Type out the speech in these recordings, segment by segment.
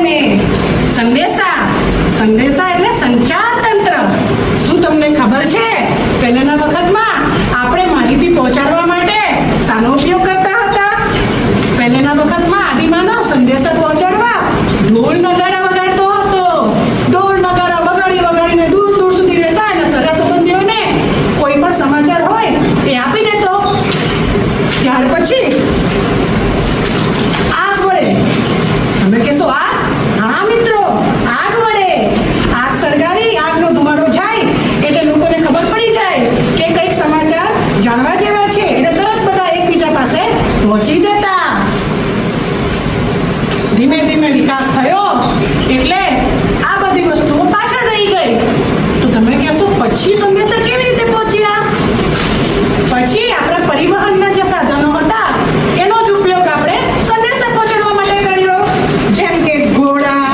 ને સંદેશા. સંદેશા એટલે સંચાર તંત્ર. શું તમને ખબર છે પહેલાના વખતમાં આપણે માહિતી પહોંચાડવા માટે શાનો ઉપયોગ કરતા હતા? પહેલાના વખતમાં આદિમાનવ સંદેશા પહોંચાડવા ઢોલ નગારા વગાડતો હતો. ઢોલ નગારા વગાડીને દૂર દૂર સુધી રહેતા અને સગા સંબંધીઓને કોઈ પણ સમાચાર હોય એ આપી દેતો. ત્યાર પછી આગ વડે, તમે કહેશો આગ? હા મિત્રો, આગ વડે આગ સળગાવી આગનો ધુમાડો જાય એટલે લોકોને ખબર પડી જાય કે કંઈક સમાચાર જાણવા જેવા છે એટલે તરત બધા એકબીજા પાસે પહોંચી જતા. ધીમે ધીમે વિકાસ થયો એટલે આ બધી વસ્તુઓ પાછળ રહી ગઈ. તો તમે કહેશો પછી સંદેશા કેવી રીતે પહોંચ્યા? પછી આપણા પરિવહનના જે સાધનો હતા એનો જ ઉપયોગ આપણે સંદેશા પહોંચાડવા માટે કર્યો. જેમ કે ઘોડા,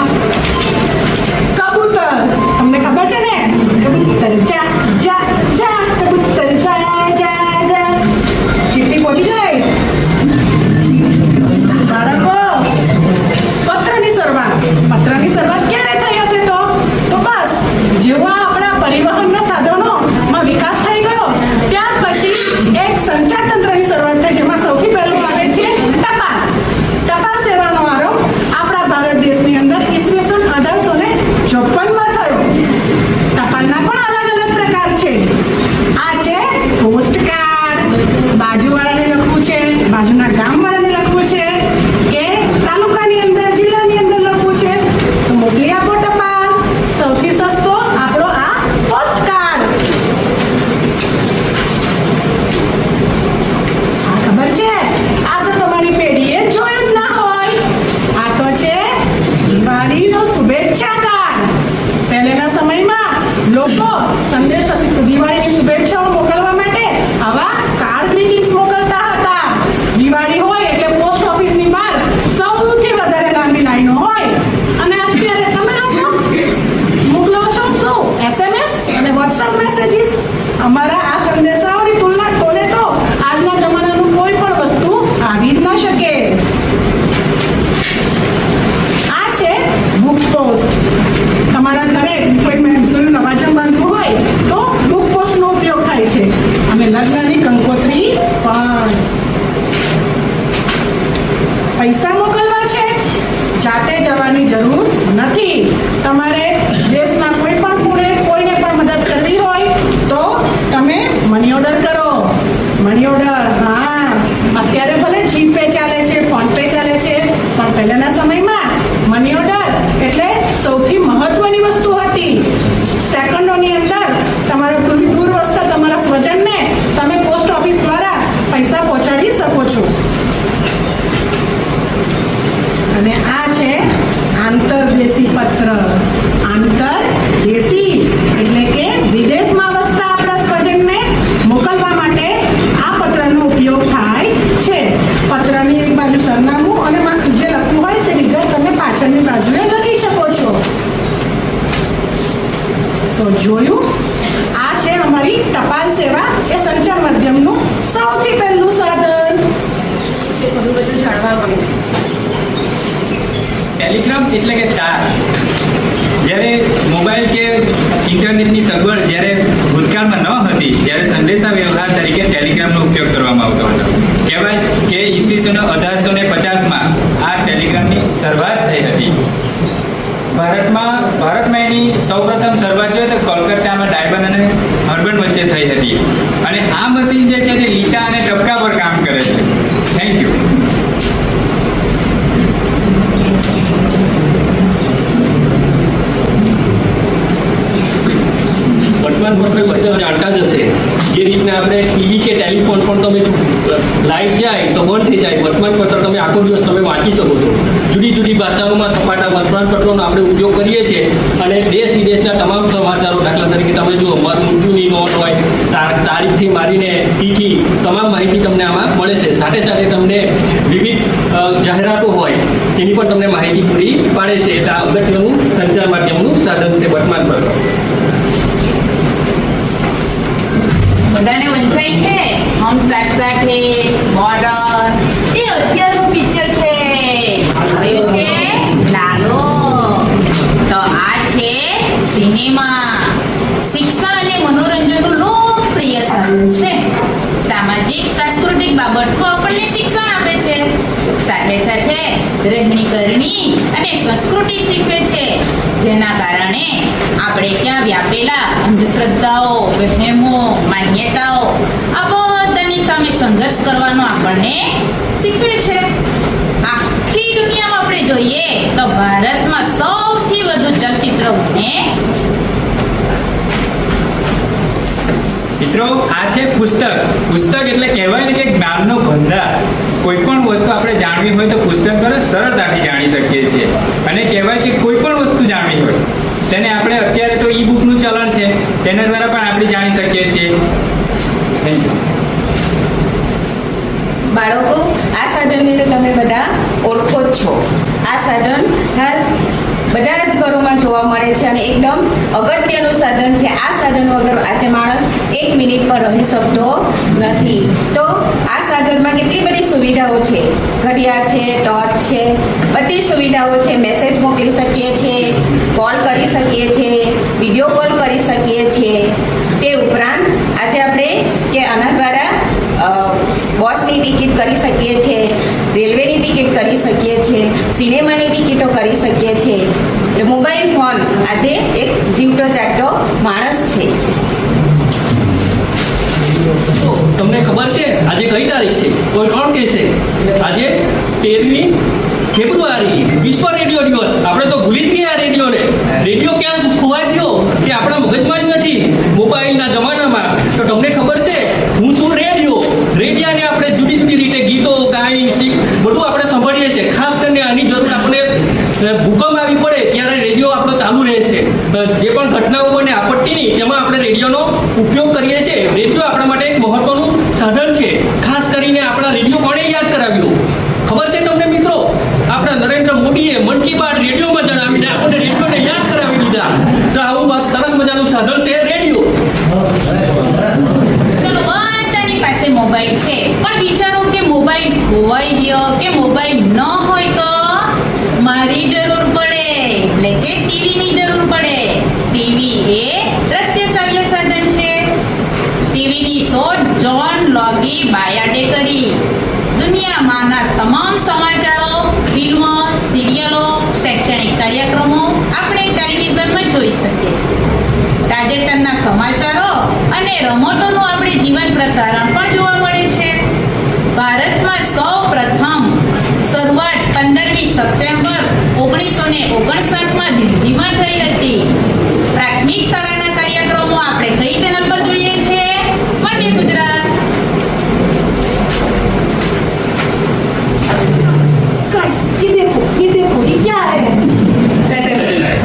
કબૂતર. તમને ખબર છે ને, કબૂતર જા જા જા, કબૂતર જા જા જા. ચીઠી પહોંચી જાય. બાળકો, પત્રની શરૂઆત ક્યારે થઈ હશે? તો બસ જેવા આપણા પરિવહનના સાધનોમાં વિકાસ થઈ ગયો ત્યાર પછી એક સંચાર તંત્રની શરૂઆત થઈ, જેમાં સૌથી પહેલું આવે છે ટપાલ. ટપાલ સેવાનો આરંભ આપણા ભારત દેશની અંદર ઈસવીસન 1856માં થયો. ટપાલના પણ અલગ અલગ પ્રકાર છે. આ છે પોસ્ટ કાર્ડ. બાજુવાળાને લખવું છે, બાજુના ગામવાળાને લખવું છે કે તાલુકાની અંદર, જિલ્લાની અંદર લખવું છે તો મોકલી આપો ટપાલ. સૌથી સસ્તો આપણો આ પોસ્ટ કાર્ડ. આ ખબર છે? આ તો તમારી પેઢીએ જોયું જ ના હોય. આ તો છે દિવાળીનો શુભેચ્છા કાર્ડ. પહેલાના સમયમાં લોકો સંદેશા, દિવાળીની શુભેચ્છાઓ મોકલવા માટે આવા કાર્ડ ગ્રીટિંગ્સ મોકલતા હતા. દિવાળી હોય એટલે પોસ્ટ ઓફિસની બહાર સૌથી વધારે લાંબી લાઈનો હોય. અને અત્યારે તમે લોકો મોકલો છો શું? SMS અને WhatsApp મેસેજીસ. અમારા આ સંદેશાઓની તુલના તોલે તો આજના જમાનાનું કોઈ પણ વસ્તુ આવી જ ના શકે. આ છે બુક પોસ્ટ. તમારા ઘરે કોઈ મહેસૂલનું નવાજમ બનતું હોય તો બુક પોસ્ટનો ઉપયોગ થાય છે. અને લગ્નની કંકોત્રી પણ. પૈસા મોકલવા છે, જાતે જવાની જરૂર નથી. તમારે દેશના કોઈ પણ ખૂણે કોઈને પણ મદદ કરવી હોય તો તમે મની ઓર્ડર કરો. મની ઓર્ડર, હા, અત્યારે ભલે જીપે ચાલે છે, ફોન પે ચાલે છે, પણ પહેલાના સમયમાં મની ઓર્ડર એટલે સૌથી મહત્વની વસ્તુ હતી. સેકન્ડોની અંદર તમારા દૂર વસતા તમારા સ્વજનને તમે પોસ્ટ ઓફિસ દ્વારા પૈસા પહોંચાડી શકો છો. અને આ છે આંતરદેશી પત્ર. આંતરદેશી એટલે કે વિદેશમાં વસતા આપણા સ્વજનને મોકલવા માટે આ પત્રનો ઉપયોગ થાય છે. પત્રની એક બાજુ સરનામું અને જે લખવું હોય તે વિગત તમે પાછળની બાજુએ લખી શકો છો. તો જોયું, આ છે અમારી ટપાલ સેવા. એ સંચાર માધ્યમનું સૌથી પહેલું સાધન. ઘણું બધું જાણવા મળ્યું. ટેલિગ્રામ એટલે કે તાર. જ્યારે મોબાઈલ કે ઇન્ટરનેટની સગવડ જ્યારે ભૂતકાળમાં ન હતી ત્યારે સંદેશા વ્યવહાર તરીકે ટેલિગ્રામનો ઉપયોગ કરવામાં આવતો હતો. કહેવાય કે ઈસવીસન 1850માં આ ટેલિગ્રામની શરૂઆત થઈ હતી. ભારતમાં એની સૌપ્રથમ શરૂઆત જોઈએ તો કોલકાતામાં ડાયબન અને હર્બન વચ્ચે થઈ હતી. અને આ મશીન જે છે તે લીટા અને ટપકા પર કામ કરે છે. Thank you. વર્તમાન પત્ર બધા જાણતા જ હશે. જે રીતના આપણે ટીવી કે ટેલિફોન પણ તમે લાઇટ જાય તો બંધ થઈ જાય, વર્તમાન પત્ર તમે આખો દિવસ તમે વાંચી શકો છો. જુદી જુદી ભાષાઓમાં સપાટા વર્તમાન પત્રોનો આપણે ઉપયોગ કરીએ છીએ. અને દેશ વિદેશના તમામ સમાચારો, દાખલા તરીકે તમે જુઓ મૃત્યુની નોંધ હોય, તારીખથી મારીને તિથિ, તમામ માહિતી તમને આમાં મળે છે. સાથે સાથે તમને વિવિધ જાહેરાતો હોય એની પણ તમને માહિતી પૂરી પાડે છે. એટલે આ અગત્યનું સંચાર માધ્યમનું સાધન છે વર્તમાન પત્ર. બધાને વંચાય છે હમ સાથ સાથે બોર્ડર. એ અત્યારનું પિક્ચર છે. કયું છે? લાલો. એમાં શિક્ષણ અને મનોરંજનનું લોકપ્રિય સાધન છે. સામાજિક સાંસ્કૃતિક બાબતો આપણને શિક્ષણ આપે છે, સાથે સાથે રહેણી કરણી અને સંસ્કૃતિ શીખવે છે, જેના કારણે આપણે ત્યાં વ્યાપેલા અંધશ્રદ્ધાઓ, વહેમો, માન્યતાઓ આ બધાની સામે સંઘર્ષ કરવાનો આપણને શીખવે છે. આખી દુનિયામાં આપણે જોઈએ તો ભારતમાં સૌથી વધુ ચલચિત્ર બને છે. મિત્રો, આ છે પુસ્તક એટલે કહેવાય ને કે જ્ઞાનનો ભંડાર. કોઈ પણ વસ્તુ આપણે જાણવી હોય તો પુસ્તક પર સરળતાથી જાણી શકીએ છીએ. અને કહેવાય કે કોઈ પણ વસ્તુ જાણવી હોય તેને આપણે અત્યારે તો ઈ બુકનું ચલણ છે, તેના દ્વારા પણ આપણે જાણી શકીએ છીએ. Thank you. બાળકો, આ સાધનને તો તમે બધા ઓળખો જ છો. આ સાધન હાલ બધા જ ઘરોમાં જોવા મળે છે અને એકદમ અગત્યનું સાધન છે. આ સાધન વગર આજે માણસ 1 મિનિટ પર રહી શકતો નથી. તો આ સાધનમાં કેટલી બધી સુવિધાઓ છે. ઘડિયાળ છે, ટોર્ચ છે, બધી સુવિધાઓ છે. મેસેજ મોકલી શકીએ છીએ, કોલ કરી શકીએ છીએ, વિડીયો કોલ કરી શકીએ છીએ. તે ઉપરાંત આજે આપણે કે આના દ્વારા બસની ટિકિટ કરી શકીએ છીએ, રેલવેની ટિકિટ કરી શકીએ છીએ, સિનેમાની ટિકિટો કરી શકીએ છીએ. એટલે મોબાઈલ ફોન આજે એક જીવતો જાગતો માણસ છે. તો તમને ખબર છે આજે કઈ તારીખ છે? કોઈ કોણ કહેશે? આજે 13મી ફેબ્રુઆરી, વિશ્વ રેડિયો દિવસ. આપણે તો ભૂલી જ ગયા રેડિયોને. રેડિયો ક્યાં ખોવાઈ ગયો કે આપણા મગજમાં જ નથી મોબાઈલના જમાનામાં. તો તમને ખબર છે હું છું રેડિયાને આપણે જુદી જુદી રીતે ગીતો ગાઈ બધું આપણે સાંભળીએ છીએ. ખાસ કરીને આની જરૂર આપણે ભૂકંપ આવી પડે ત્યારે રેડિયો આપણો ચાલુ રહે છે. જે પણ ઘટનાઓ બને આપત્તિની તેમાં આપણે રેડિયોનો ઉપયોગ કરીએ છીએ. રેડિયો આપણા માટે એક મહત્વનું સાધન છે. ખાસ કરીને આપણા રેડિયો કોણે યાદ કરાવ્યું ખબર છે તમને મિત્રો? આપણા નરેન્દ્ર મોદીએ મન કી બાત રેડિયોમાં જણાવીને આપણને રેડિયોને યાદ કરાવી દીધા. તો આવું સરસ મજાનું સાધન છે રેડિયો. પાસે મોબાઈલ છે, પણ વિચારો કે મોબાઈલ ખોવાઈ ગયો કે મોબાઈલ ન હોય તો મારી જરૂર પડે, એટલે કે ટીવીની જરૂર પડે. ટીવી એ દ્રશ્ય શ્રાવ્ય સાધન છે. ટીવીની શોધ જ્હોન લોગી બાયાર્ડે કરી. દુનિયામાંના તમામ સમાચારો, ફિલ્મો, સિરિયલો, શૈક્ષણિક કાર્યક્રમો આપણે ટેલિવિઝનમાં જોઈ શકીએ છીએ. તાજેતરના સમાચારો અને રમતોનું આપણે જીવન પ્રસારણ પણ જોવા મળે છે. ભારતમાં સૌ પ્રથમ શરૂઆત 15મી સપ્ટેમ્બર 1959માં દિલ્હીમાં થઈ હતી. પ્રાથમિક શાળાના કાર્યક્રમો આપણે કઈ ચેનલ પર જોઈએ છે? વંદે ગુજરાત. गाइस, ये देखो, ये क्या है? સેટેલાઇટ.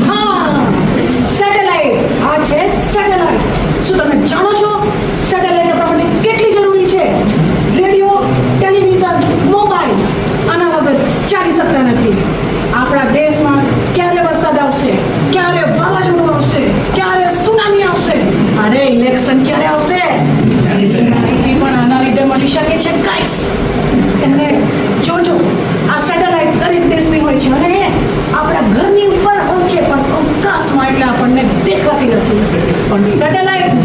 हाँ, સેટેલાઇટ. આ છે સેટેલાઇટ. શું તમે જાણો છો સેટેલાઇટ આપણા માટે કેટલી જરૂરી છે? રેડિયો, ટેલિવિઝન, મોબાઈલ આના વગર ચાલી શકતા નથી. આપણા દેશમાં ક્યારે વરસાદ આવશે, ક્યારે વાવાઝોડું આવશે, ક્યારે સુનામી આવશે, અરે ઇલેક્શન ક્યારે આવશે, માહિતી પણ આના લીધે મળી શકે છે ગાઈસ. એટલે જોજો, આ સેટેલાઇટ દરેક દેશની હોય છે અને આપણા ઘરની ઉપર હોય છે, પણ અવકાશમાં એટલે આપણને દેખાતી નથી. પણ સેટેલાઇટ